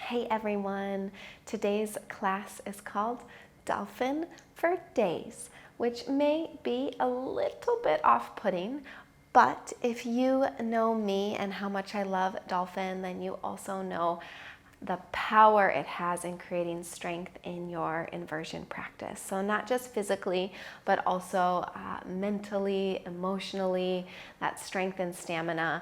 Hey everyone, today's class is called Dolphin for Days, which may be a little bit off-putting, but if you know me and how much I love Dolphin, then you also know the power it has in creating strength in your inversion practice. So not just physically, but also mentally, emotionally, that strength and stamina,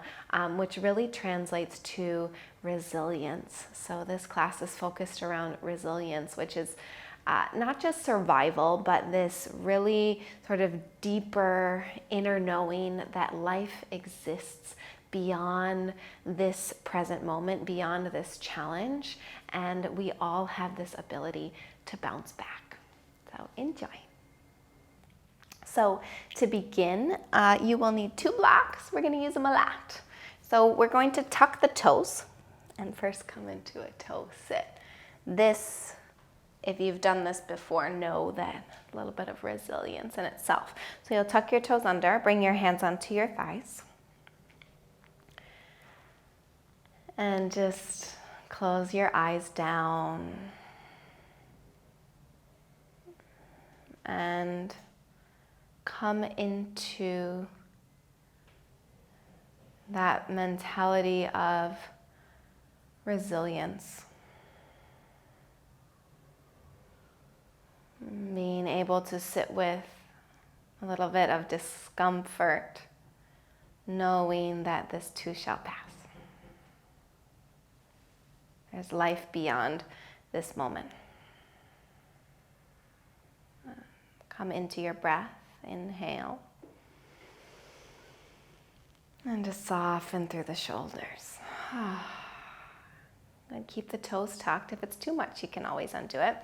which really translates to resilience. So this class is focused around resilience, which is not just survival, but this really sort of deeper inner knowing that life exists beyond this present moment, beyond this challenge, and we all have this ability to bounce back. So enjoy. So to begin, you will need 2 blocks. We're going to use them a lot. So we're going to tuck the toes and first come into a toe sit. This, if you've done this before, know that a little bit of resilience in itself. So you'll tuck your toes under, bring your hands onto your thighs. And just close your eyes down and come into that mentality of resilience. Being able to sit with a little bit of discomfort, knowing that this too shall pass. There's life beyond this moment. Come into your breath, inhale. And just soften through the shoulders. And keep the toes tucked. If it's too much, you can always undo it.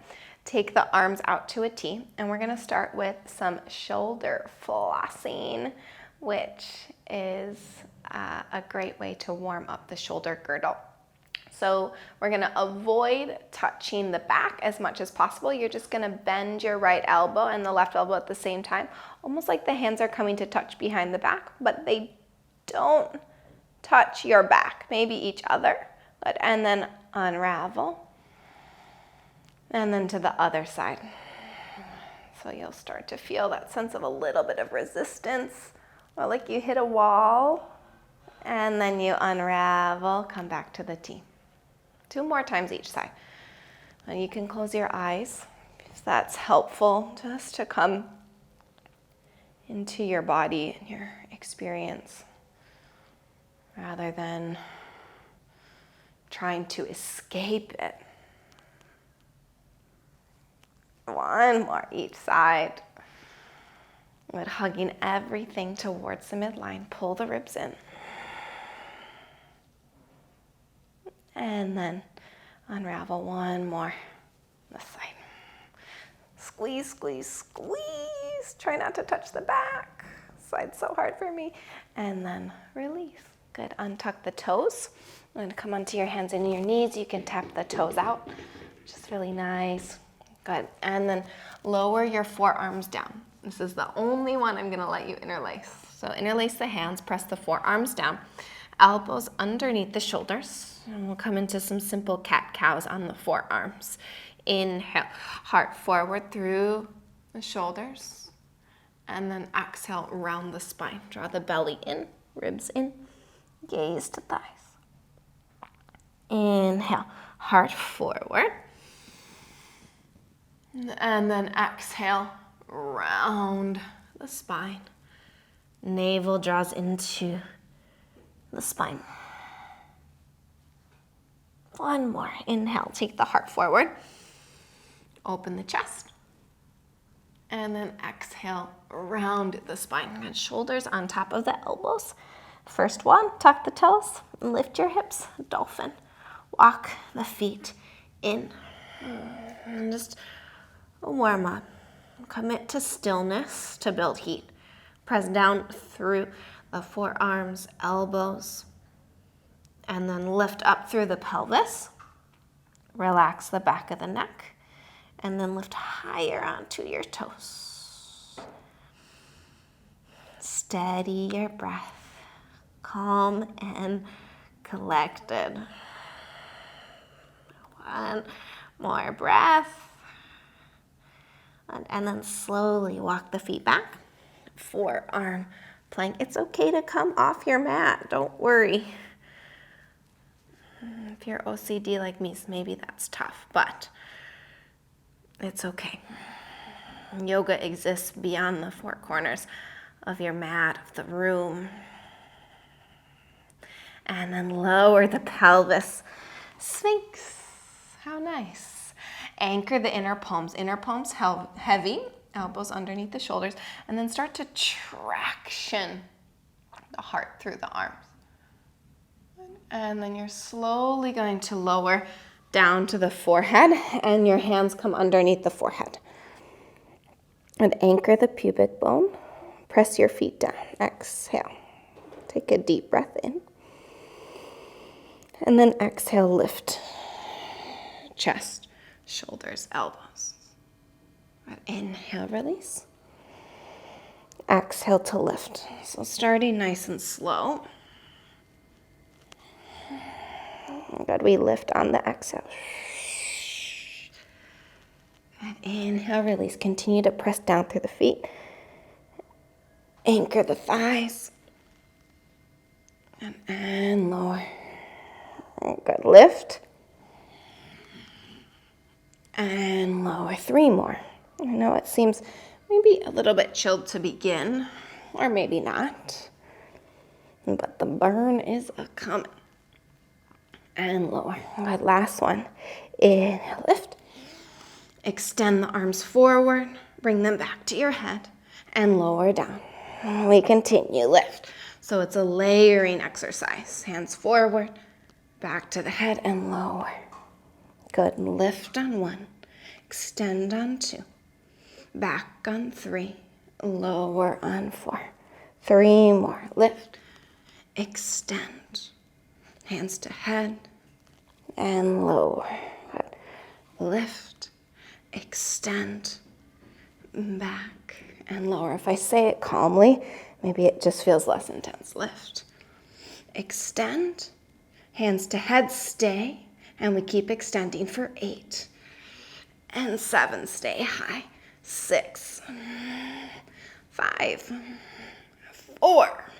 Take the arms out to a T, and we're gonna start with some shoulder flossing, which is a great way to warm up the shoulder girdle. So we're gonna avoid touching the back as much as possible. You're just gonna bend your right elbow and the left elbow at the same time, almost like the hands are coming to touch behind the back, but they don't touch your back, maybe each other. And then unravel, and then to the other side. So you'll start to feel that sense of a little bit of resistance, or like you hit a wall, and then you unravel, come back to the T. 2 more times each side. And you can close your eyes if that's helpful, just to come into your body and your experience rather than trying to escape it. 1 more each side. But hugging everything towards the midline. Pull the ribs in. And then unravel 1 more this side. Squeeze, squeeze, squeeze. Try not to touch the back. This side's so hard for me. And then release. Good. Untuck the toes. And come onto your hands and your knees. You can tap the toes out, which is really nice. Good. And then lower your forearms down. This is the only one I'm going to let you interlace. So interlace the hands, press the forearms down, elbows underneath the shoulders. And we'll come into some simple cat-cows on the forearms. Inhale, heart forward through the shoulders. And then exhale, round the spine. Draw the belly in, ribs in, gaze to thighs. Inhale, heart forward. And then exhale, round the spine. Navel draws into the spine. 1 more. Inhale, take the heart forward. Open the chest. And then exhale, round the spine. And shoulders on top of the elbows. First one, tuck the toes, lift your hips, dolphin. Walk the feet in. And just warm up. Commit to stillness to build heat. Press down through the forearms, elbows, and then lift up through the pelvis. Relax the back of the neck, and then lift higher onto your toes. Steady your breath, calm and collected. then more breath. And then slowly walk the feet back. Forearm plank. It's okay to come off your mat. Don't worry. If you're OCD like me, maybe that's tough, but it's okay. Yoga exists beyond the four corners of your mat, of the room. And then lower the pelvis. Sphinx. How nice. Anchor the inner palms. Inner palms heavy, elbows underneath the shoulders, and then start to traction the heart through the arms. And then you're slowly going to lower down to the forehead, and your hands come underneath the forehead. And anchor the pubic bone. Press your feet down. Exhale. Take a deep breath in. And then exhale, lift. Chest, shoulders, elbows. Inhale, release. Exhale to lift. So starting nice and slow. Good, we lift on the exhale. And inhale, release. Continue to press down through the feet. Anchor the thighs. And lower. Good, lift. And lower. 3 more. I know it seems maybe a little bit chilled to begin, or maybe not. But the burn is a-coming. And lower. Good, last one. Inhale, lift. Extend the arms forward. Bring them back to your head. And lower down. We continue, lift. So it's a layering exercise. Hands forward, back to the head, and lower. Good, lift on 1. Extend on 2. Back on 3. Lower on 4. 3 more. Lift. Extend. Hands to head and lower. Good. Lift. Extend. Back and lower. If I say it calmly, maybe it just feels less intense. Lift. Extend. Hands to head, stay. And we keep extending for 8. And 7, stay high. 6. 5. 4.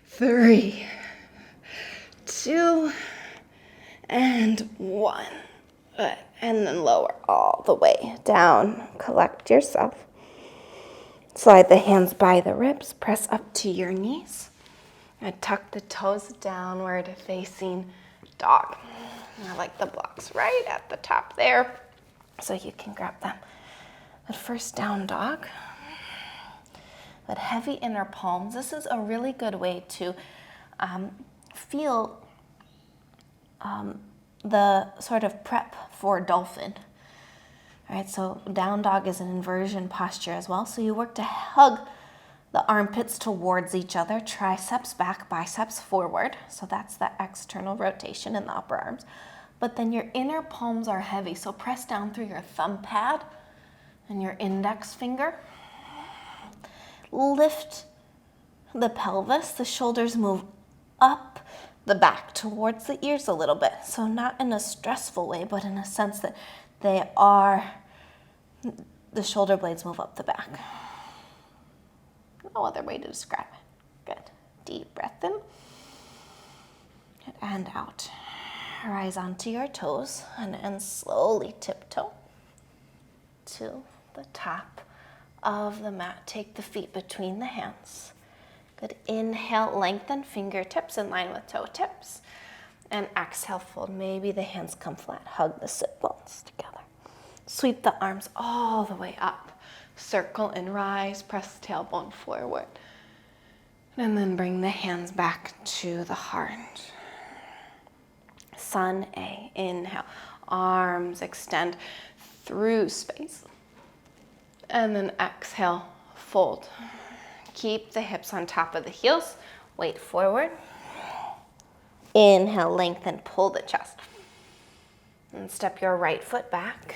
3. 2. And 1. Good. And then lower all the way down. Collect yourself. Slide the hands by the ribs. Press up to your knees. And tuck the toes downward facing dog. I like the blocks right at the top there, so you can grab them. But first down dog. But heavy inner palms. This is a really good way to feel the sort of prep for dolphin. All right, so down dog is an inversion posture as well. So you work to hug the armpits towards each other, triceps back, biceps forward. So that's the external rotation in the upper arms. But then your inner palms are heavy. So press down through your thumb pad and your index finger. Lift the pelvis. The shoulders move up the back towards the ears a little bit. So not in a stressful way, but in a sense that the shoulder blades move up the back. No other way to describe it. Good. Deep breath in and out. Rise onto your toes and slowly tiptoe to the top of the mat. Take the feet between the hands. Good. Inhale, lengthen fingertips in line with toe tips. And exhale, fold. Maybe the hands come flat. Hug the sit bones together. Sweep the arms all the way up. Circle and rise. Press tailbone forward. And then bring the hands back to the heart. Sun A. Inhale. Arms extend through space. And then exhale, fold. Keep the hips on top of the heels. Weight forward. Inhale, lengthen, pull the chest. And step your right foot back.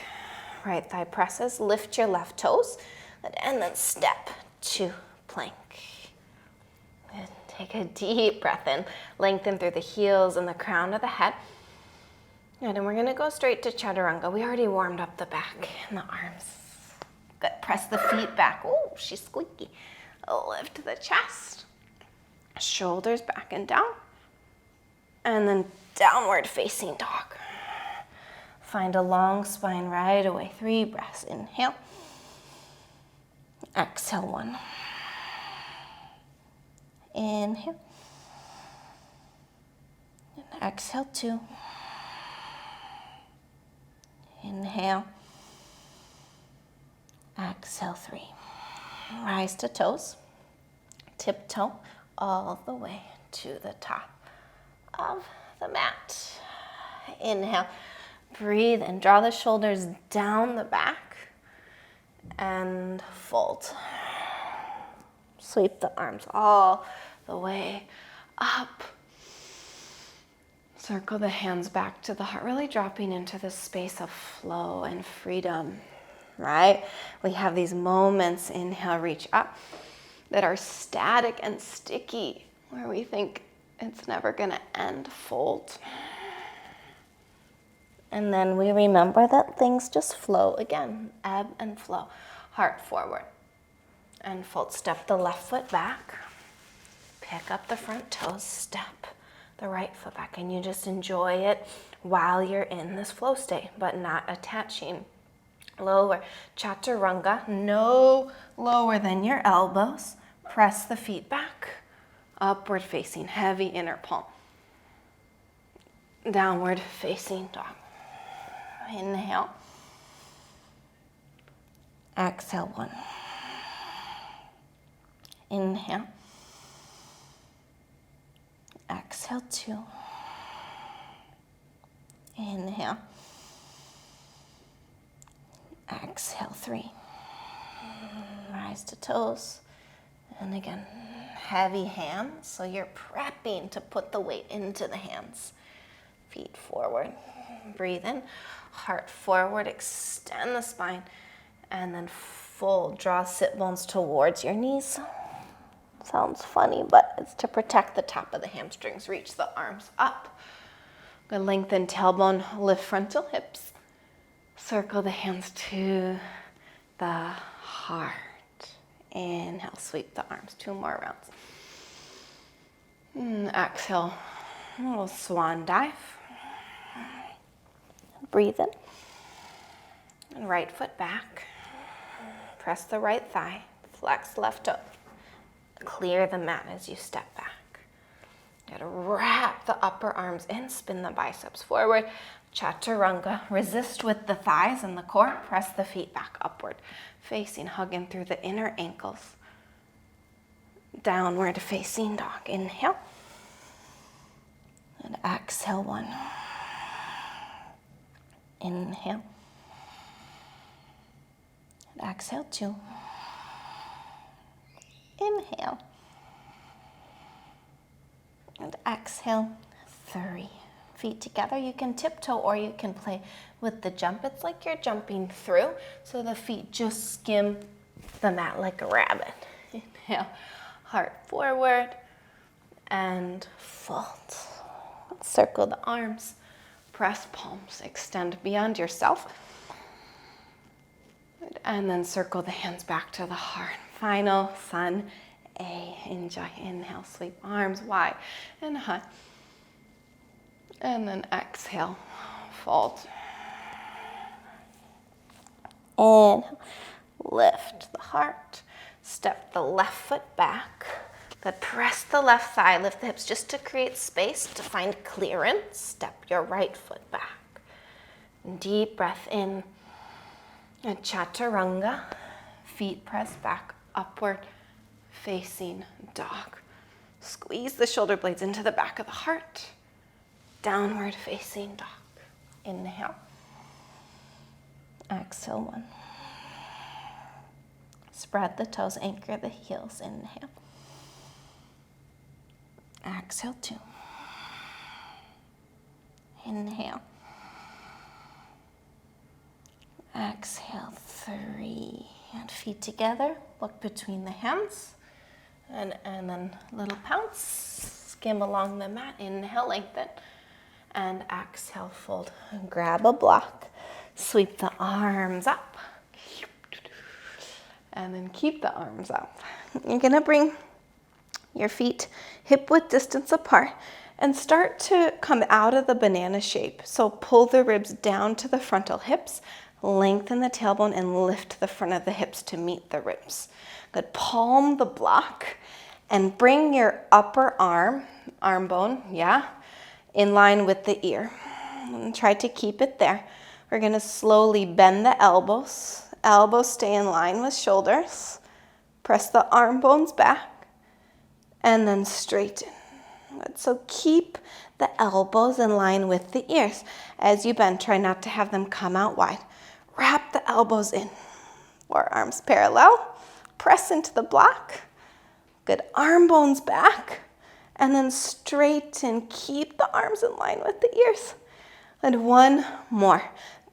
Right thigh presses. Lift your left toes. And then step to plank. And take a deep breath in. Lengthen through the heels and the crown of the head. Good, and we're gonna go straight to chaturanga. We already warmed up the back and the arms. Good, press the feet back. Oh, she's squeaky. Lift the chest. Shoulders back and down. And then downward facing dog. Find a long spine right away. 3 breaths. Inhale. Exhale, 1. Inhale. And exhale, 2. Inhale. Exhale, 3. Rise to toes. Tiptoe all the way to the top of the mat. Inhale. Breathe and draw the shoulders down the back and fold. Sweep the arms all the way up. Circle the hands back to the heart, really dropping into this space of flow and freedom, right? We have these moments, inhale, reach up, that are static and sticky, where we think it's never gonna end, fold. And then we remember that things just flow again, ebb and flow. Heart forward and fold. Step the left foot back, pick up the front toes, step the right foot back, and you just enjoy it while you're in this flow state, but not attaching. Lower, chaturanga, no lower than your elbows. Press the feet back, upward facing, heavy inner palm. Downward facing dog. Inhale. Exhale, 1. Inhale. Exhale, 2. Inhale. Exhale, 3. Rise to toes. And again, heavy hands. So you're prepping to put the weight into the hands. Feet forward. Breathe in. Heart forward. Extend the spine. And then fold. Draw sit bones towards your knees. Sounds funny, but it's to protect the top of the hamstrings. Reach the arms up. Good, lengthen tailbone, lift frontal hips. Circle the hands to the heart. Inhale, sweep the arms. 2 more rounds. Exhale, a little swan dive. Breathe in. And right foot back. Press the right thigh. Flex left toe. Clear the mat as you step back. You gotta wrap the upper arms in, spin the biceps forward. Chaturanga, resist with the thighs and the core. Press the feet back upward, facing, hugging through the inner ankles. Downward facing dog. Inhale. And exhale, 1. Inhale. And exhale, 2. Inhale. And exhale, 3. Feet together. You can tiptoe or you can play with the jump. It's like you're jumping through, so the feet just skim the mat like a rabbit. Inhale, heart forward, and fold. Circle the arms, press palms, extend beyond yourself. And then circle the hands back to the heart. Final sun A. Enjoy. Inhale, sweep arms wide and high. And then exhale, fold. Inhale, lift the heart. Step the left foot back. Good. Press the left thigh, lift the hips just to create space, to find clearance. Step your right foot back. Deep breath in. A chaturanga. Feet press back, upward facing dog. Squeeze the shoulder blades into the back of the heart. Downward facing dog. Inhale. Exhale, 1. Spread the toes, anchor the heels. Inhale. Exhale, 2. Inhale. Exhale, 3. And feet together. Look between the hands. And then little pounce. Skim along the mat. Inhale, lengthen. and exhale, fold. Grab a block, sweep the arms up, and then keep the arms up. You're gonna bring your feet hip-width distance apart and start to come out of the banana shape. So pull the ribs down to the frontal hips, lengthen the tailbone, and lift the front of the hips to meet the ribs. Good. Palm the block and bring your upper arm bone, in line with the ear. And try to keep it there. We're gonna slowly bend the elbows. Elbows stay in line with shoulders. Press the arm bones back and then straighten. So keep the elbows in line with the ears. As you bend, try not to have them come out wide. Wrap the elbows in. Forearms parallel. Press into the block. Good. Arm bones back. And then straighten. Keep the arms in line with the ears. And one more.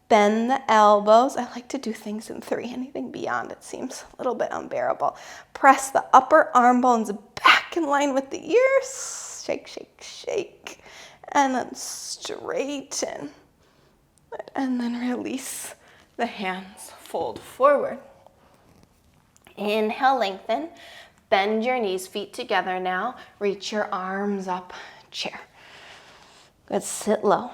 Bend the elbows. I like to do things in 3. Anything beyond it seems a little bit unbearable. Press the upper arm bones back in line with the ears. Shake, shake, shake. And then straighten. And then release the hands. Fold forward. Inhale, lengthen. Bend your knees, feet together now. Reach your arms up, chair. Good, sit low.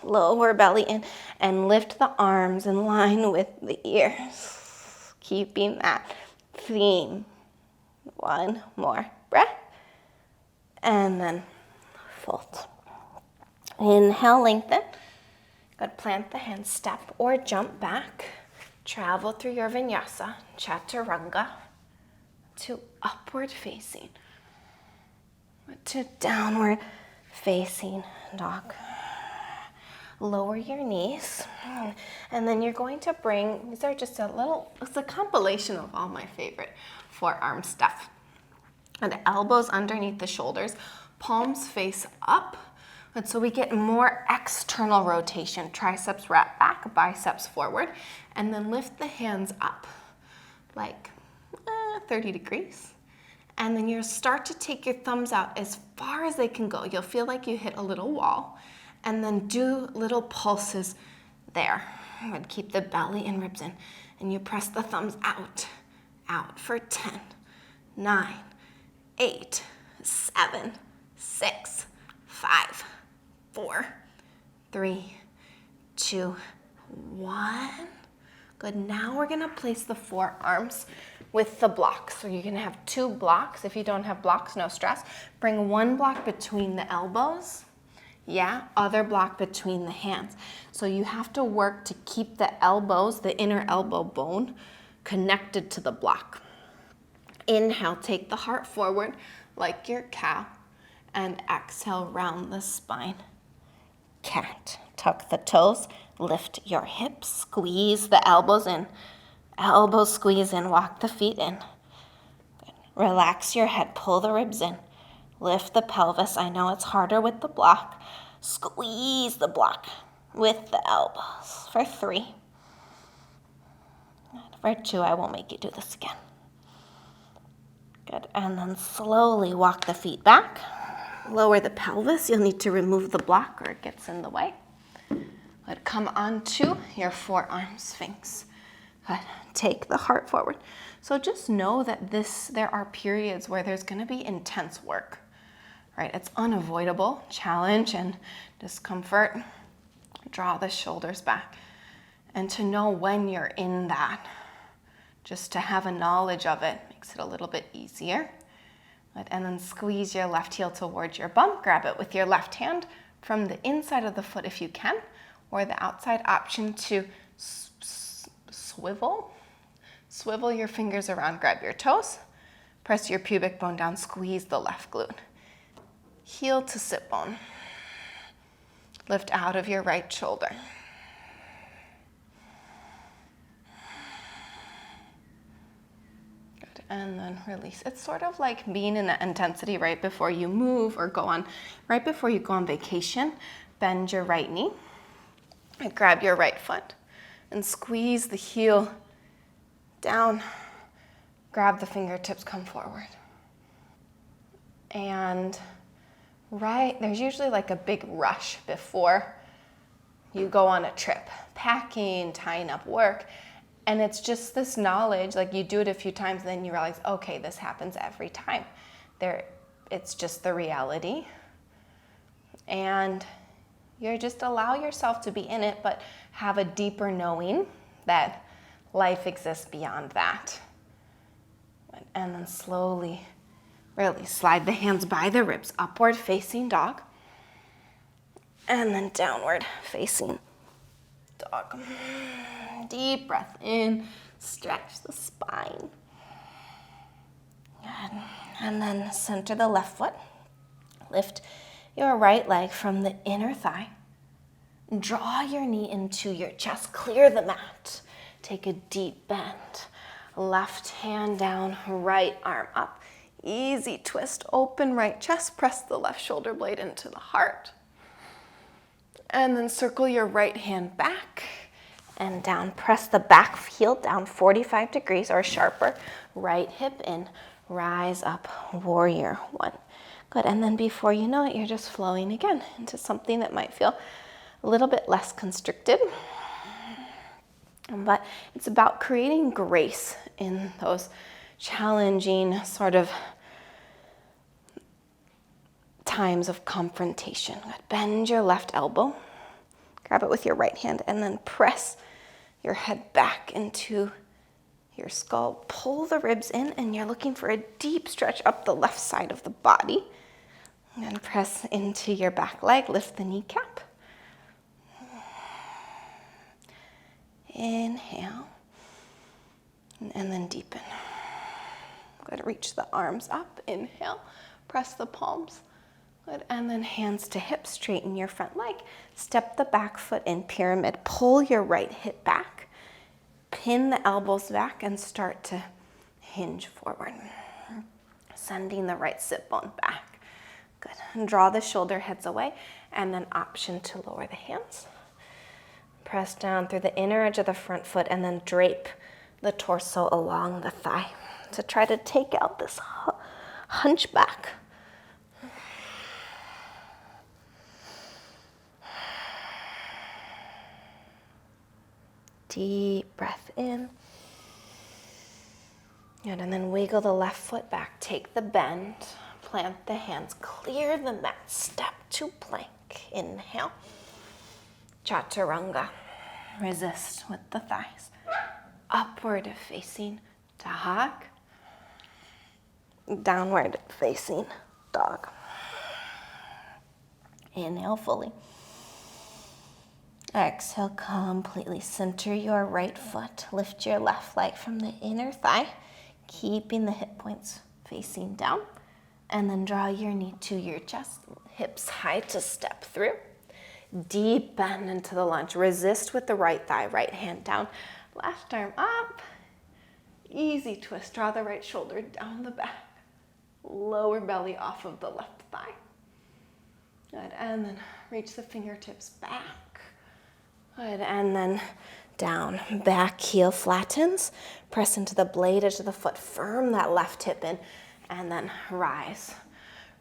Lower belly in and lift the arms in line with the ears. Keeping that theme. One more breath. And then fold. Inhale, lengthen. Good, plant the hands, step or jump back. Travel through your vinyasa, chaturanga, to upward facing, to downward facing dog. Lower your knees, and then you're going to bring, these are just it's a compilation of all my favorite forearm stuff. And elbows underneath the shoulders, palms face up, and so we get more external rotation. Triceps wrap back, biceps forward, and then lift the hands up like 30 degrees. And then you start to take your thumbs out as far as they can go. You'll feel like you hit a little wall. And then do little pulses there. And keep the belly and ribs in. And you press the thumbs out for 10, 9, 8, 7, 6, 5, 4, 3, 2, 1. Good, now we're gonna place the forearms with the blocks. So you're gonna have 2 blocks. If you don't have blocks, no stress. Bring one block between the elbows. Other block between the hands. So you have to work to keep the elbows, the inner elbow bone, connected to the block. Inhale, take the heart forward like your cow, and exhale, round the spine. Cat. Tuck the toes, lift your hips, squeeze the elbows in. Elbows squeeze in, walk the feet in. Good. Relax your head, pull the ribs in. Lift the pelvis. I know it's harder with the block. Squeeze the block with the elbows. For 3. For 2, I won't make you do this again. Good. And then slowly walk the feet back. Lower the pelvis. You'll need to remove the block or it gets in the way. Good. Come onto your forearm sphinx. Good. Take the heart forward. So just know that there are periods where there's going to be intense work. Right? It's unavoidable. Challenge and discomfort. Draw the shoulders back. And to know when you're in that, just to have a knowledge of it, makes it a little bit easier. And then squeeze your left heel towards your bum. Grab it with your left hand from the inside of the foot if you can, or the outside option to swivel. Swivel your fingers around, grab your toes. Press your pubic bone down, squeeze the left glute. Heel to sit bone. Lift out of your right shoulder. Good, and then release. It's sort of like being in that intensity right before you move or right before you go on vacation. Bend your right knee and grab your right foot and squeeze the heel down. Grab the fingertips, come forward. And right, there's usually like a big rush before you go on a trip, packing, tying up work. And it's just this knowledge, like you do it a few times and then you realize, okay, this happens every time. It's just the reality. And you just allow yourself to be in it, but have a deeper knowing that life exists beyond that. And then slowly, really slide the hands by the ribs, upward facing dog, and then downward facing dog. Deep breath in, stretch the spine. Good. And then center the left foot. Lift your right leg from the inner thigh. Draw your knee into your chest. Clear the mat. Take a deep bend. Left hand down, right arm up. Easy twist, open right chest. Press the left shoulder blade into the heart. And then circle your right hand back and down. Press the back heel down 45 degrees or sharper. Right hip in. Rise up, warrior one. Good, and then before you know it, you're just flowing again into something that might feel a little bit less constricted. But it's about creating grace in those challenging sort of times of confrontation. Good. Bend your left elbow. Grab it with your right hand and then press your head back into your skull. Pull the ribs in and you're looking for a deep stretch up the left side of the body. And press into your back leg. Lift the kneecap. Inhale. And then deepen. Good. Reach the arms up. Inhale. Press the palms. Good. And then hands to hips. Straighten your front leg. Step the back foot in pyramid. Pull your right hip back. Pin the elbows back and start to hinge forward. Sending the right sit bone back. Good. And draw the shoulder heads away and then option to lower the hands. Press down through the inner edge of the front foot and then drape the torso along the thigh to try to take out this hunchback. Deep breath in. Good, and then wiggle the left foot back. Take the bend, plant the hands, clear the mat, step to plank. Inhale. Chaturanga. Resist with the thighs. Upward facing dog. Downward facing dog. Inhale fully. Exhale completely. Center your right foot. Lift your left leg from the inner thigh, keeping the hip points facing down. And then draw your knee to your chest, hips high to step through. Deep bend into the lunge. Resist with the right thigh, right hand down, left arm up. Easy twist. Draw the right shoulder down the back. Lower belly off of the left thigh. Good. And then reach the fingertips back. Good. And then down. Back heel flattens. Press into the blade edge of the foot. Firm that left hip in. And then rise.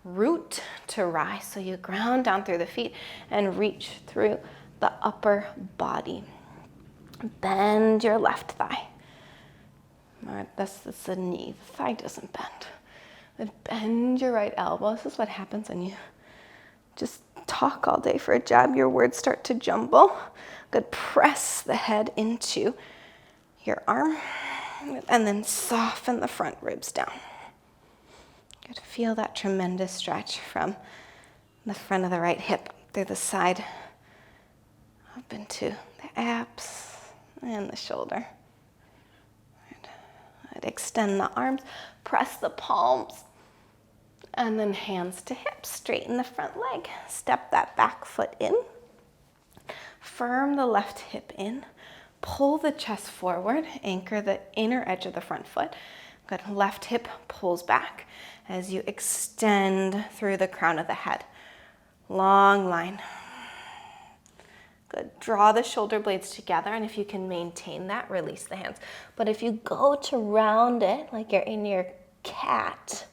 Root to rise. So you ground down through the feet and reach through the upper body. Bend your left thigh. All right, that's the knee. The thigh doesn't bend. Then bend your right elbow. This is what happens when you just talk all day for a job. Your words start to jumble. Good. Press the head into your arm and then soften the front ribs down. Good. Feel that tremendous stretch from the front of the right hip through the side up into the abs and the shoulder. Good. Extend the arms, press the palms, and then hands to hips. Straighten the front leg. Step that back foot in. Firm the left hip in. Pull the chest forward. Anchor the inner edge of the front foot. Good. Left hip pulls back as you extend through the crown of the head. Long line. Good. Draw the shoulder blades together, and if you can maintain that, release the hands. But if you go to round it, like you're in your cat,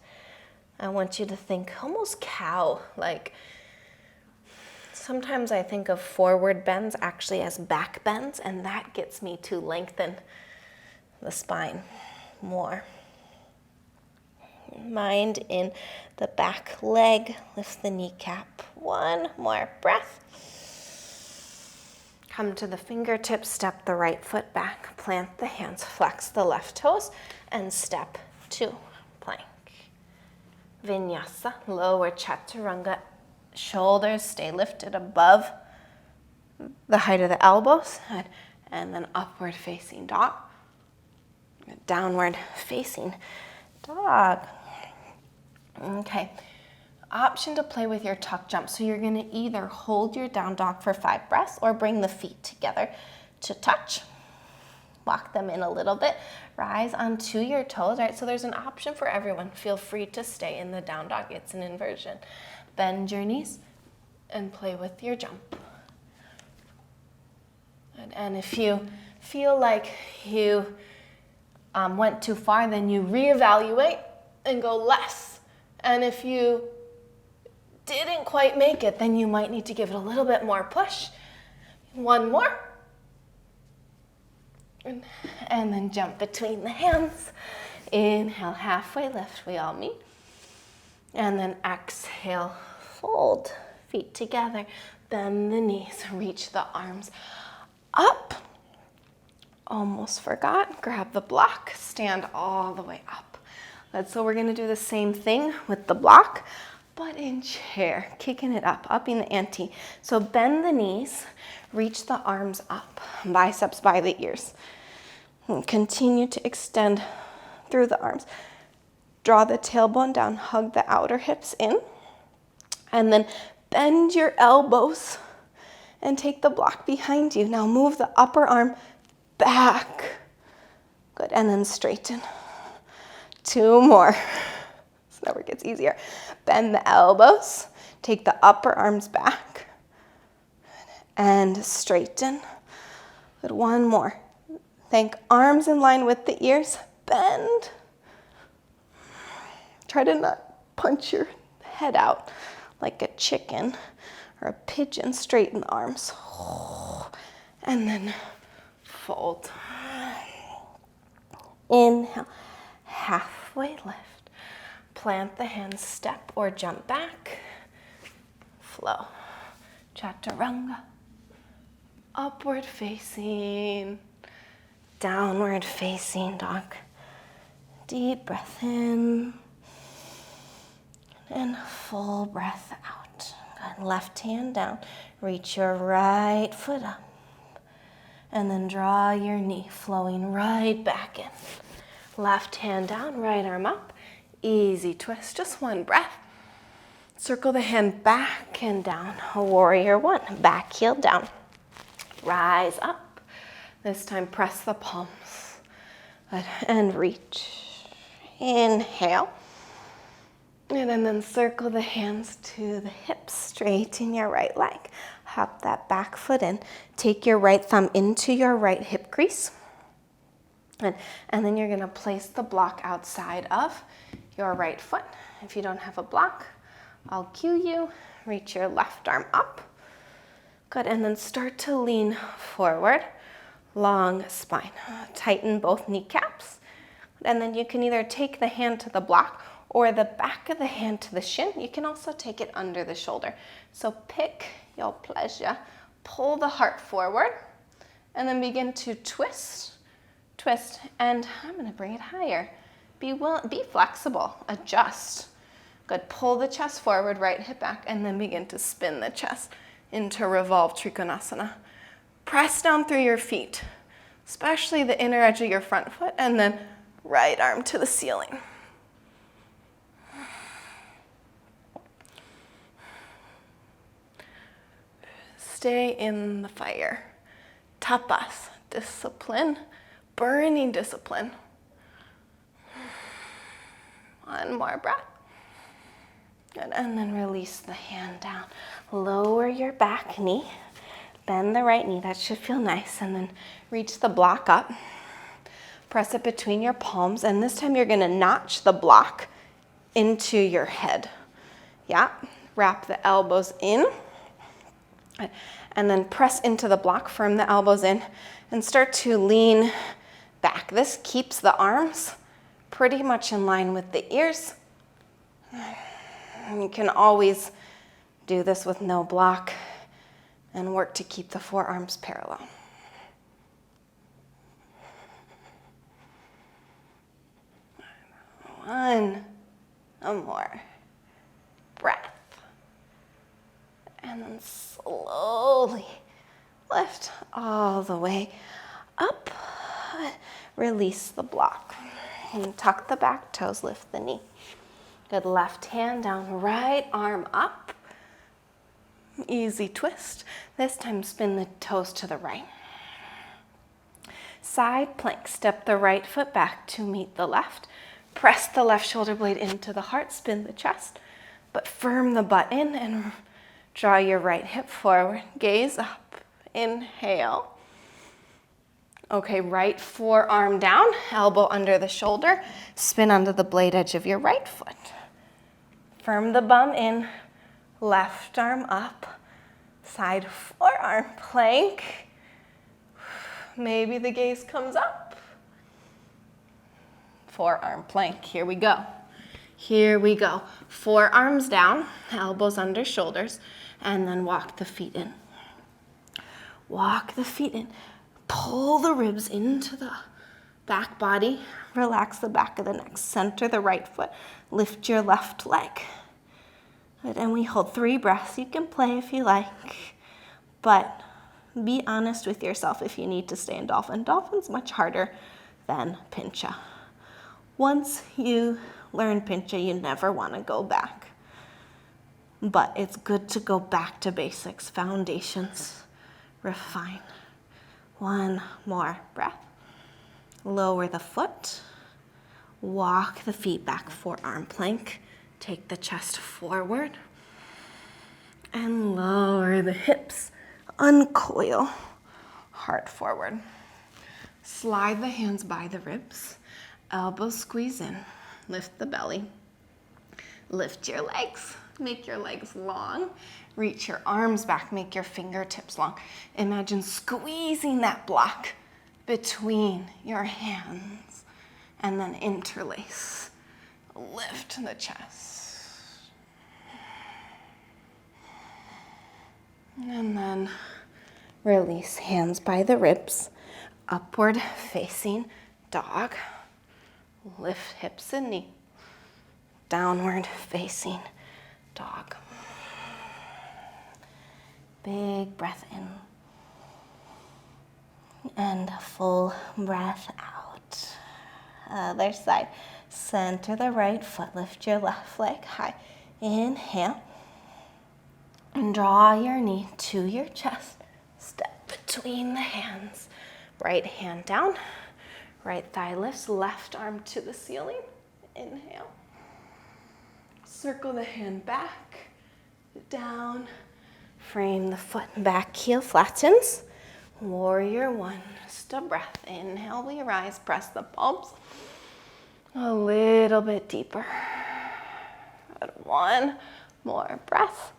I want you to think almost cow, like sometimes I think of forward bends actually as back bends, and that gets me to lengthen the spine more. Mind in the back leg, lift the kneecap. One more breath. Come to the fingertips, step the right foot back, plant the hands, flex the left toes, and step to plank. Vinyasa, lower chaturanga, shoulders stay lifted above the height of the elbows, and then upward facing dog, downward facing dog. Okay, option to play with your tuck jump. So you're gonna either hold your down dog for 5 breaths or bring the feet together to touch. Walk them in a little bit, rise onto your toes, right? So there's an option for everyone. Feel free to stay in the down dog, it's an inversion. Bend your knees and play with your jump. And if you feel like you went too far, then you reevaluate and go less. And if you didn't quite make it, then you might need to give it a little bit more push. One more. And then jump between the hands. Inhale, halfway lift, we all meet. And then exhale, fold, feet together. Bend the knees, reach the arms up. Almost forgot, grab the block, stand all the way up. Good, so we're gonna do the same thing with the block, but in chair, kicking it up, upping the ante. So bend the knees, reach the arms up, biceps by the ears. And continue to extend through the arms. Draw the tailbone down, hug the outer hips in, and then bend your elbows and take the block behind you. Now move the upper arm back. Good, and then straighten. 2 more. This never gets easier. Bend the elbows, take the upper arms back, and straighten. Good, 1 more. Think arms in line with the ears, bend. Try to not punch your head out like a chicken or a pigeon. Straighten the arms. And then fold. Inhale, halfway lift. Plant the hands, step or jump back. Flow. Chaturanga. Upward facing. Downward facing dog. Deep breath in. And full breath out. Good. Left hand down. Reach your right foot up. And then draw your knee, flowing right back in. Left hand down, right arm up. Easy twist, just 1 breath. Circle the hand back and down. Warrior 1, back heel down. Rise up. This time press the palms. Good. And reach. Inhale. And then circle the hands to the hips. Straighten your right leg. Hop that back foot in. Take your right thumb into your right hip crease. And then you're gonna place the block outside of your right foot. If you don't have a block, I'll cue you. Reach your left arm up. Good, and then start to lean forward. Long spine. Tighten both kneecaps. And then you can either take the hand to the block or the back of the hand to the shin. You can also take it under the shoulder. So pick your pleasure. Pull the heart forward and then begin to twist, twist, and I'm gonna bring it higher. Be flexible, adjust. Good, pull the chest forward, right hip back, and then begin to spin the chest into revolve trikonasana. Press down through your feet, especially the inner edge of your front foot, and then right arm to the ceiling. Stay in the fire. Tapas, discipline, burning discipline. 1 more breath. Good, and then release the hand down. Lower your back knee, bend the right knee, that should feel nice, and then reach the block up. Press it between your palms, and this time you're gonna notch the block into your head. Yeah, wrap the elbows in and then press into the block, firm the elbows in and start to lean back. This keeps the arms pretty much in line with the ears. And you can always do this with no block and work to keep the forearms parallel. One more breath. And then slowly lift all the way up. Release the block. And tuck the back toes, lift the knee. Good, left hand down, right arm up. Easy twist. This time spin the toes to the right. Side plank, step the right foot back to meet the left. Press the left shoulder blade into the heart, spin the chest, but firm the butt in and draw your right hip forward. Gaze up, inhale. Okay, right forearm down, elbow under the shoulder, spin onto the blade edge of your right foot. Firm the bum in, left arm up, side forearm plank. Maybe the gaze comes up. Forearm plank, here we go. Here we go. Forearms down, elbows under shoulders, and then walk the feet in. Walk the feet in. Pull the ribs into the back body. Relax the back of the neck. Center the right foot. Lift your left leg. Good, and we hold 3 breaths. You can play if you like, but be honest with yourself if you need to stay in Dolphin. Dolphin's much harder than Pincha. Once you learn Pincha, you never want to go back. But it's good to go back to basics, foundations, refine. One more breath. Lower the foot. Walk the feet back, forearm plank. Take the chest forward. And lower the hips. Uncoil. Heart forward. Slide the hands by the ribs. Elbows squeeze in, lift the belly, lift your legs, make your legs long, reach your arms back, make your fingertips long. Imagine squeezing that block between your hands and then interlace. Lift the chest. And then release hands by the ribs, upward facing dog. Lift hips and knee. Downward facing dog. Big breath in. And a full breath out. Other side. Center the right foot. Lift your left leg high. Inhale. And draw your knee to your chest. Step between the hands. Right hand down. Right thigh lifts, left arm to the ceiling. Inhale. Circle the hand back, down. Frame the foot, back heel flattens. Warrior 1, just a breath. Inhale, we rise, press the palms. A little bit deeper. Good. 1 more breath.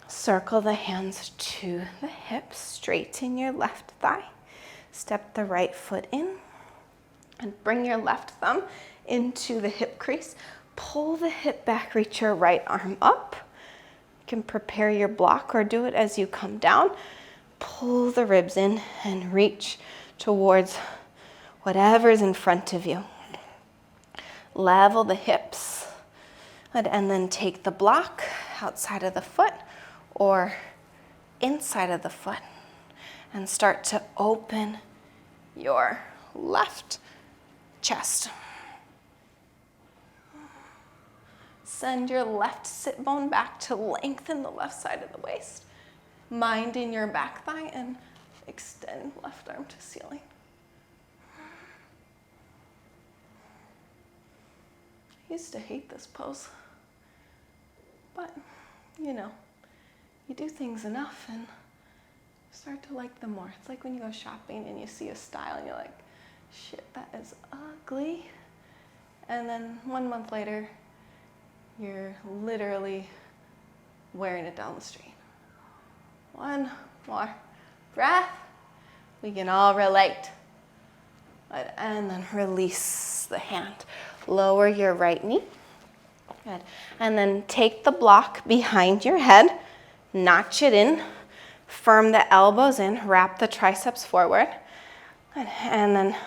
Circle the hands to the hips, straighten your left thigh. Step the right foot in and bring your left thumb into the hip crease. Pull the hip back, reach your right arm up. You can prepare your block or do it as you come down. Pull the ribs in and reach towards whatever's in front of you. Level the hips and then take the block outside of the foot or inside of the foot. And start to open your left chest. Send your left sit bone back to lengthen the left side of the waist. Mind in your back thigh and extend left arm to ceiling. I used to hate this pose, but you know, you do things enough and start to like them more. It's like when you go shopping and you see a style and you're like, shit, that is ugly. And then 1 month later, you're literally wearing it down the street. One more breath. We can all relate. Good. And then release the hand. Lower your right knee. Good. And then take the block behind your head, notch it in, firm the elbows in, wrap the triceps forward. Good. And then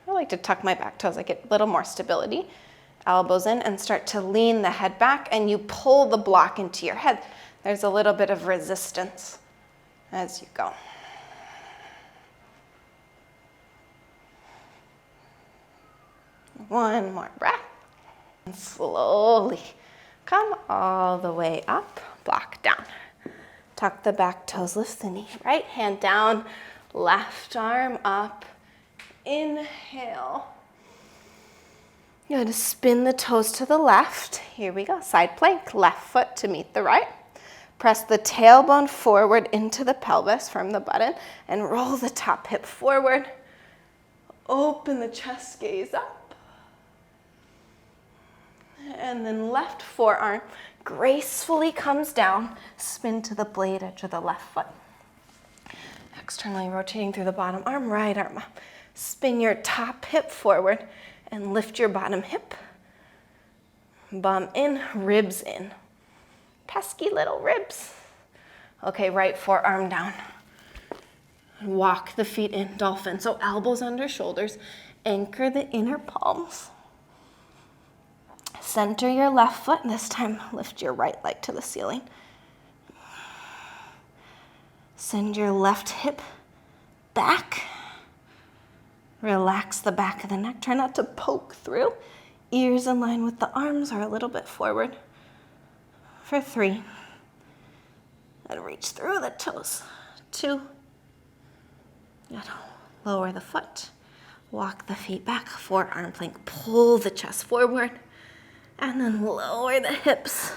I like to tuck my back toes. I get a little more stability. Elbows in and start to lean the head back, and you pull the block into your head. There's a little bit of resistance as you go. One more breath. And slowly come all the way up, block down. Tuck the back toes, lift the knee. Right hand down, left arm up. Inhale. You're going to spin the toes to the left. Here we go, side plank, left foot to meet the right. Press the tailbone forward into the pelvis from the button and roll the top hip forward. Open the chest, gaze up. And then left forearm gracefully comes down, spin to the blade edge of the left foot. Externally rotating through the bottom arm, right arm up. Spin your top hip forward and lift your bottom hip. Bum in, ribs in. Pesky little ribs. Okay, right forearm down. Walk the feet in, dolphin. So elbows under shoulders. Anchor the inner palms. Center your left foot. This time, lift your right leg to the ceiling. Send your left hip back. Relax the back of the neck. Try not to poke through. Ears in line with the arms or a little bit forward. For 3. And reach through the toes. 2. And lower the foot. Walk the feet back. Forearm plank. Pull the chest forward. And then lower the hips.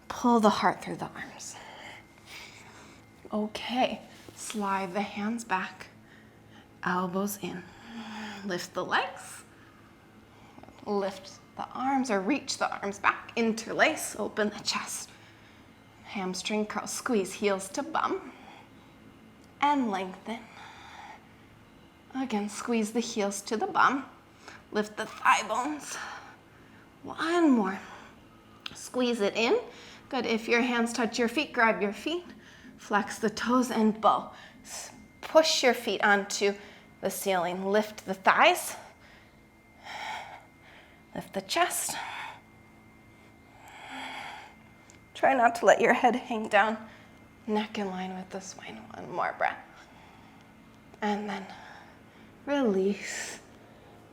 Pull the heart through the arms. Okay. Slide the hands back. Elbows in. Lift the legs. Lift the arms or reach the arms back. Interlace. Open the chest. Hamstring curl. Squeeze heels to bum. And lengthen. Again, squeeze the heels to the bum. Lift the thigh bones. One more. Squeeze it in. Good. If your hands touch your feet, grab your feet. Flex the toes and bow. Push your feet onto the ceiling. Lift the thighs. Lift the chest. Try not to let your head hang down. Neck in line with the spine. One more breath. And then release.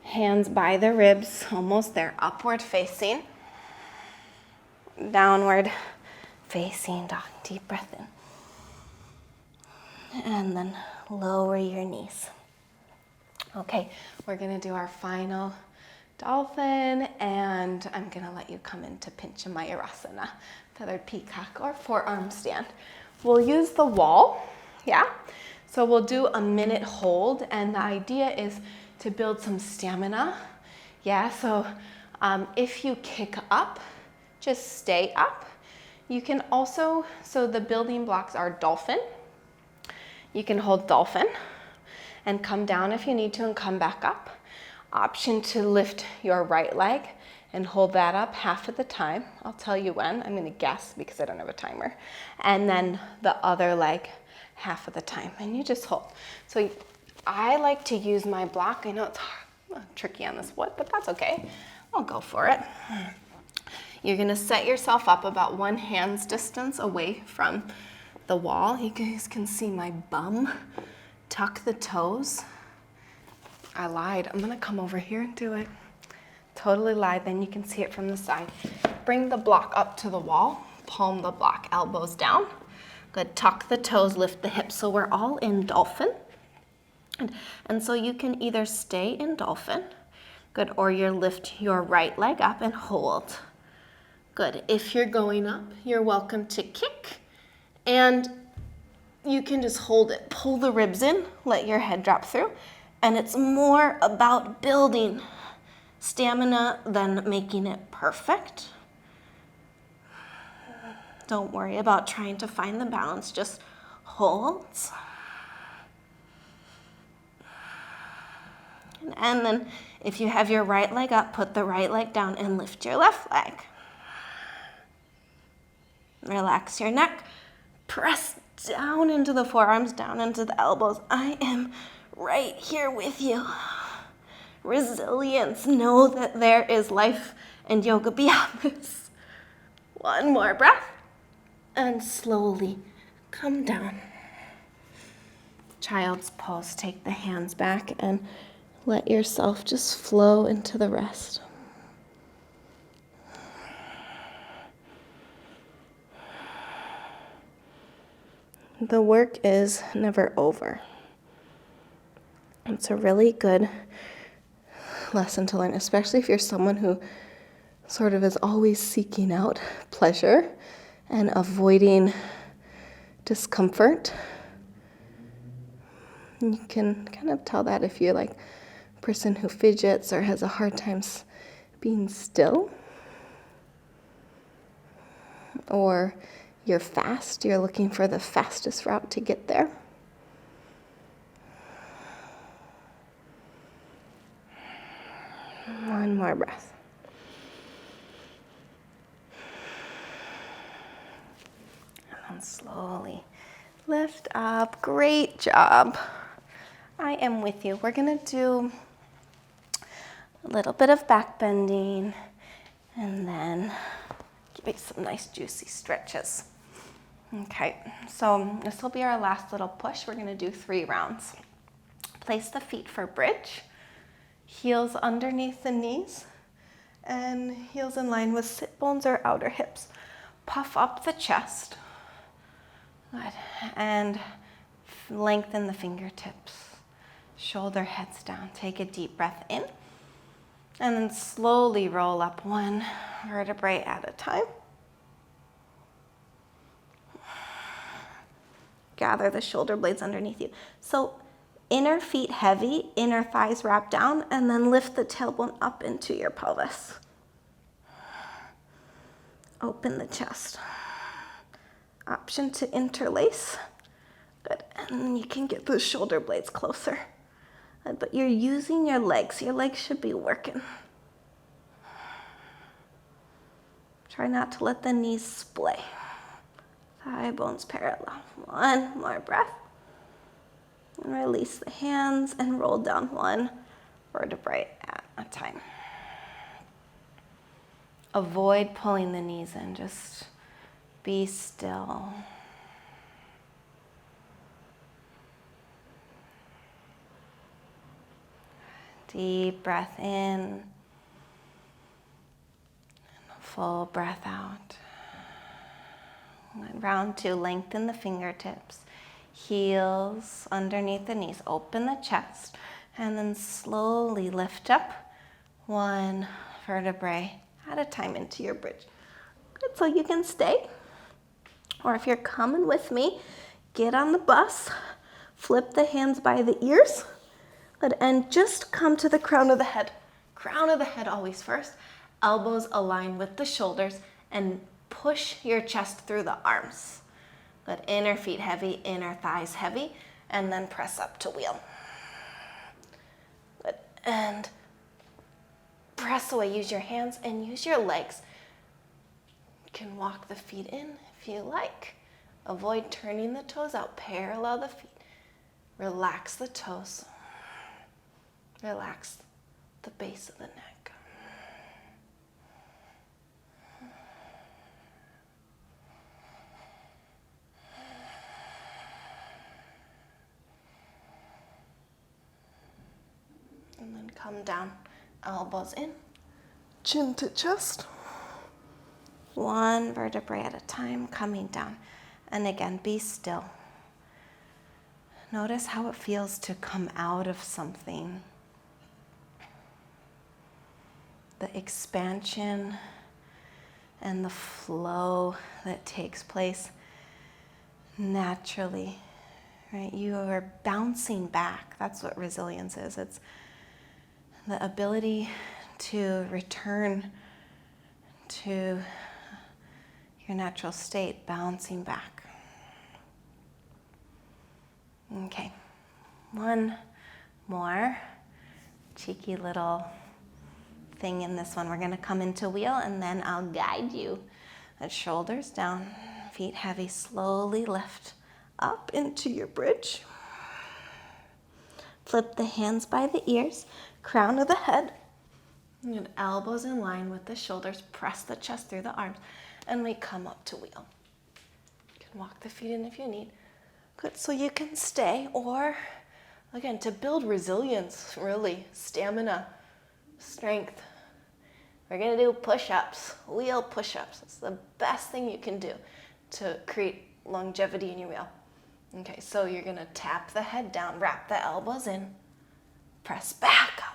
Hands by the ribs, almost there. Upward facing. Downward facing dog. Deep breath in. And then lower your knees. Okay, we're gonna do our final dolphin, and I'm gonna let you come into Pincha Mayurasana, feathered peacock or forearm stand. We'll use the wall, yeah? So we'll do a minute hold, and the idea is to build some stamina, yeah? So if you kick up, just stay up. You can also, so the building blocks are dolphin. You can hold dolphin and come down if you need to and come back up. Option to lift your right leg and hold that up half of the time. I'll tell you when. I'm gonna guess because I don't have a timer. And then the other leg half of the time, and you just hold. So I like to use my block. I know it's tricky on this wood, but that's okay. I'll go for it. You're gonna set yourself up about 1 hand's distance away from the wall. You guys can see my bum. Tuck the toes. I lied. I'm gonna come over here and do it. Totally lied. Then you can see it from the side. Bring the block up to the wall. Palm the block. Elbows down. Good. Tuck the toes. Lift the hips. So we're all in dolphin. And so you can either stay in dolphin. Good. Or you lift your right leg up and hold. Good. If you're going up, you're welcome to kick. And you can just hold it. Pull the ribs in. Let your head drop through. And it's more about building stamina than making it perfect. Don't worry about trying to find the balance, just hold. And then if you have your right leg up, put the right leg down and lift your left leg. Relax your neck. Press down into the forearms, down into the elbows. I am right here with you. Resilience. Know that there is life and yoga beyond this. One more breath. And slowly come down. Child's pose. Take the hands back and let yourself just flow into the rest. The work is never over. It's a really good lesson to learn, especially if you're someone who sort of is always seeking out pleasure and avoiding discomfort. You can kind of tell that if you're like a person who fidgets or has a hard time being still. Or you're fast, you're looking for the fastest route to get there. One more breath. And slowly lift up. Great job. I am with you. We're going to do a little bit of back bending and then give it some nice juicy stretches. Okay, so this will be our last little push. We're going to do 3 rounds. Place the feet for bridge, heels underneath the knees, and heels in line with sit bones or outer hips. Puff up the chest. Good. And lengthen the fingertips. Shoulder heads down. Take a deep breath in. And then slowly roll up 1 vertebrae at a time. Gather the shoulder blades underneath you. So inner feet heavy, inner thighs wrap down, and then lift the tailbone up into your pelvis. Open the chest. Option to interlace. Good. And you can get those shoulder blades closer. But you're using your legs. Your legs should be working. Try not to let the knees splay. Thigh bones parallel. 1 more breath. And release the hands and roll down 1 vertebrae at a time. Avoid pulling the knees in. Just be still. Deep breath in. Full breath out. Round 2, lengthen the fingertips. Heels underneath the knees. Open the chest. And then slowly lift up 1 vertebrae at a time into your bridge. Good, so you can stay. Or if you're coming with me, get on the bus. Flip the hands by the ears. Good, and just come to the crown of the head. Crown of the head always first. Elbows align with the shoulders and push your chest through the arms. Good, inner feet heavy, inner thighs heavy, and then press up to wheel. Good, and press away. Use your hands and use your legs. You can walk the feet in if you like. Avoid turning the toes out. Parallel the feet. Relax the toes. Relax the base of the neck. And then come down, elbows in, chin to chest. 1 vertebrae at a time, coming down. And again, be still. Notice how it feels to come out of something. The expansion and the flow that takes place naturally, right? You are bouncing back. That's what resilience is. It's the ability to return to your natural state, bouncing back. Okay, one more cheeky little thing in this one. We're gonna come into wheel and then I'll guide you. And shoulders down, feet heavy, slowly lift up into your bridge. Flip the hands by the ears, crown of the head. And elbows in line with the shoulders, press the chest through the arms, and we come up to wheel. You can walk the feet in if you need. Good, so you can stay, or again, to build resilience, really, stamina, strength. We're gonna do push-ups, wheel push-ups. It's the best thing you can do to create longevity in your wheel. Okay, so you're gonna tap the head down, wrap the elbows in, press back up.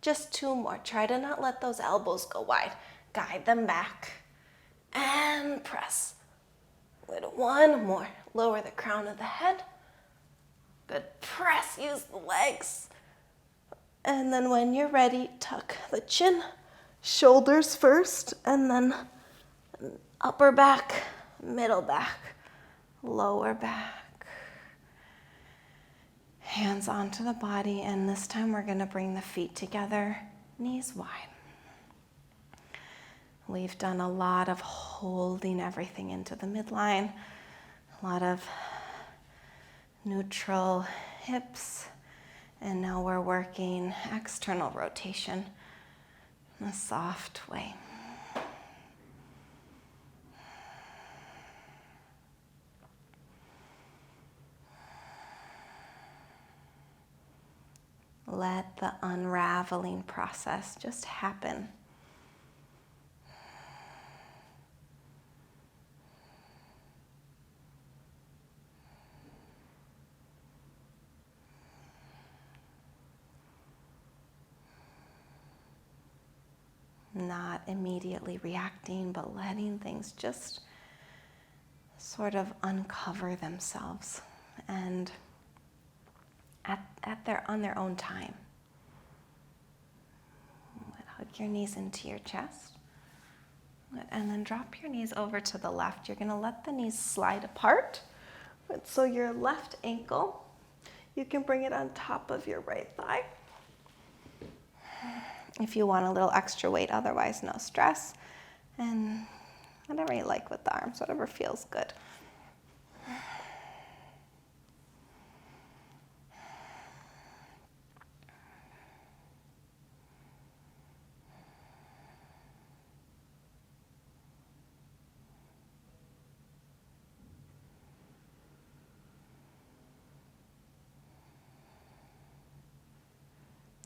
Just two more. Try to not let those elbows go wide. Guide them back and press. Good, one more. Lower the crown of the head. Good, press, use the legs. And then when you're ready, tuck the chin, shoulders first, and then upper back, middle back, lower back. Hands onto the body, and this time we're gonna bring the feet together, knees wide. We've done a lot of holding everything into the midline, a lot of neutral hips, and now we're working external rotation in a soft way. Let the unraveling process just happen. Not immediately reacting, but letting things just sort of uncover themselves and on their own time. Hug your knees into your chest. And then drop your knees over to the left. You're gonna let the knees slide apart. So your left ankle, you can bring it on top of your right thigh. If you want a little extra weight, otherwise no stress. And whatever you like with the arms, whatever feels good.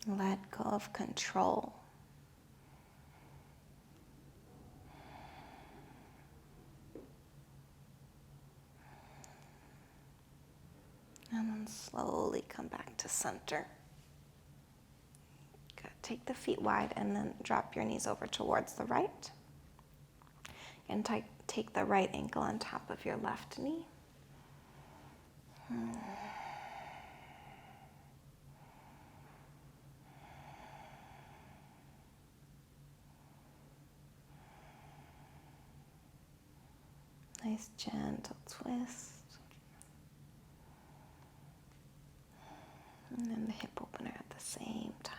Let go of control. And then slowly come back to center. Good. Take the feet wide and then drop your knees over towards the right. And take the right ankle on top of your left knee. Nice gentle twist. And then the hip opener at the same time.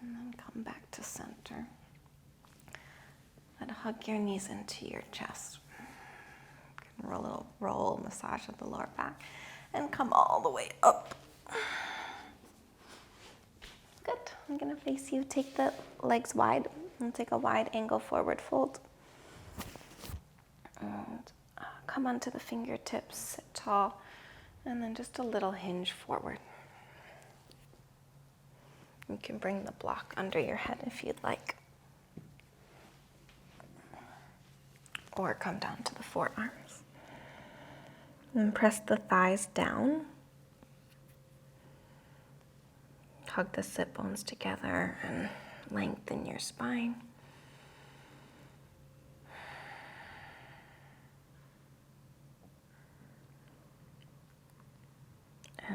And then come back to center. And hug your knees into your chest. You can roll, massage of the lower back. And come all the way up. Good. I'm going to face you. Take the legs wide and take a wide angle forward fold. And come onto the fingertips, sit tall, and then just a little hinge forward. You can bring the block under your head if you'd like. Or come down to the forearms. And press the thighs down. Hug the sit bones together and lengthen your spine.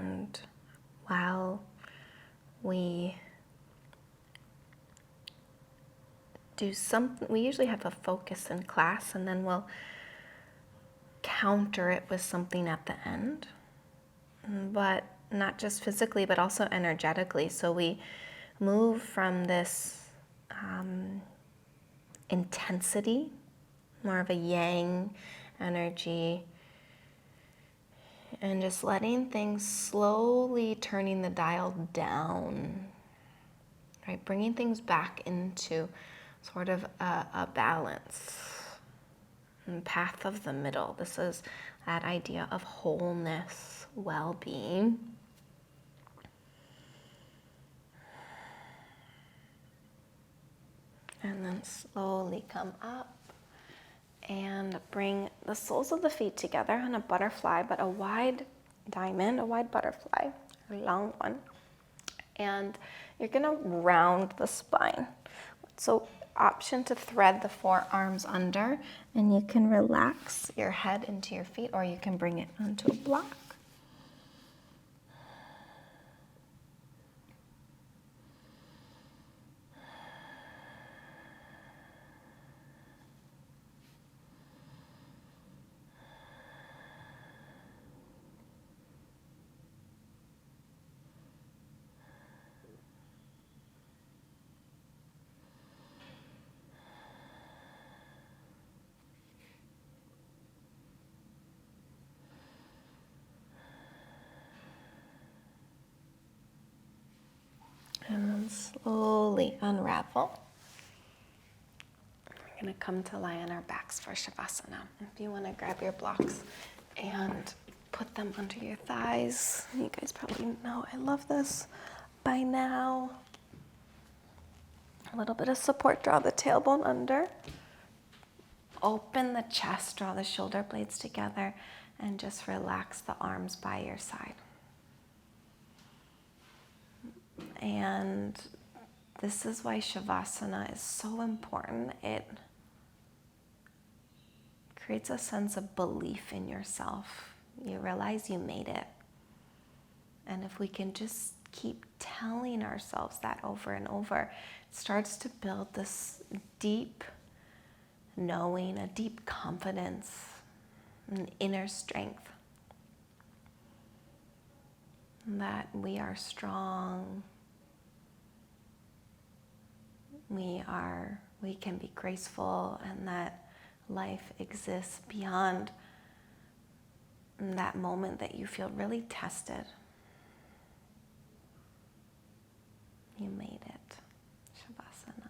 And while we do something, we usually have a focus in class, and then we'll counter it with something at the end, but not just physically, but also energetically. So we move from this intensity, more of a yang energy, and just letting things slowly turning the dial down, right? Bringing things back into sort of a balance, and path of the middle. This is that idea of wholeness, well-being. And then slowly come up and bring the soles of the feet together on a butterfly, but a wide diamond, a wide butterfly, a long one. And you're gonna round the spine. So option to thread the forearms under, and you can relax your head into your feet, or you can bring it onto a block. And then slowly unravel. We're gonna come to lie on our backs for Shavasana. If you wanna grab your blocks and put them under your thighs. You guys probably know I love this by now. A little bit of support, draw the tailbone under. Open the chest, draw the shoulder blades together, and just relax the arms by your side. And this is why Shavasana is so important. It creates a sense of belief in yourself. You realize you made it. And if we can just keep telling ourselves that over and over, it starts to build this deep knowing, a deep confidence, an inner strength that we are strong. We can be graceful, and that life exists beyond that moment that you feel really tested. You made it. Shavasana.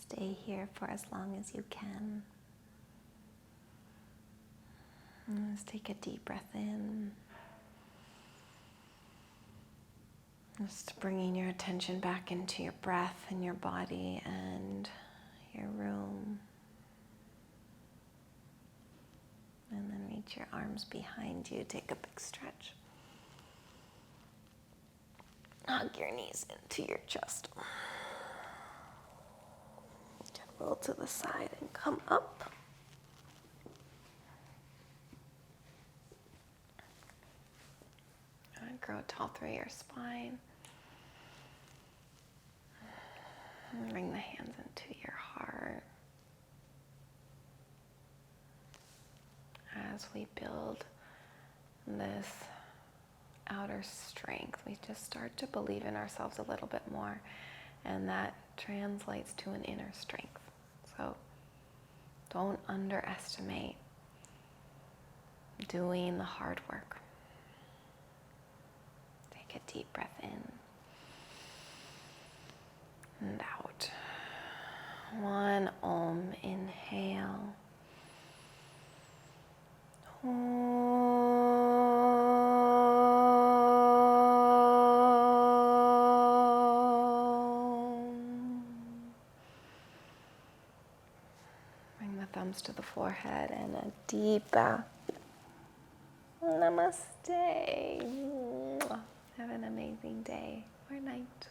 Stay here for as long as you can. And let's take a deep breath in. Just bringing your attention back into your breath and your body and your room. And then reach your arms behind you. Take a big stretch. Hug your knees into your chest. Roll to the side and come up. And grow tall through your spine. And bring the hands into your heart. As we build this outer strength. We just start to believe in ourselves a little bit more, and that translates to an inner strength. So don't underestimate doing the hard work. Take a deep breath in and out. One Om, inhale. Bring the thumbs to the forehead and a deep bow. Namaste. Have an amazing day or night.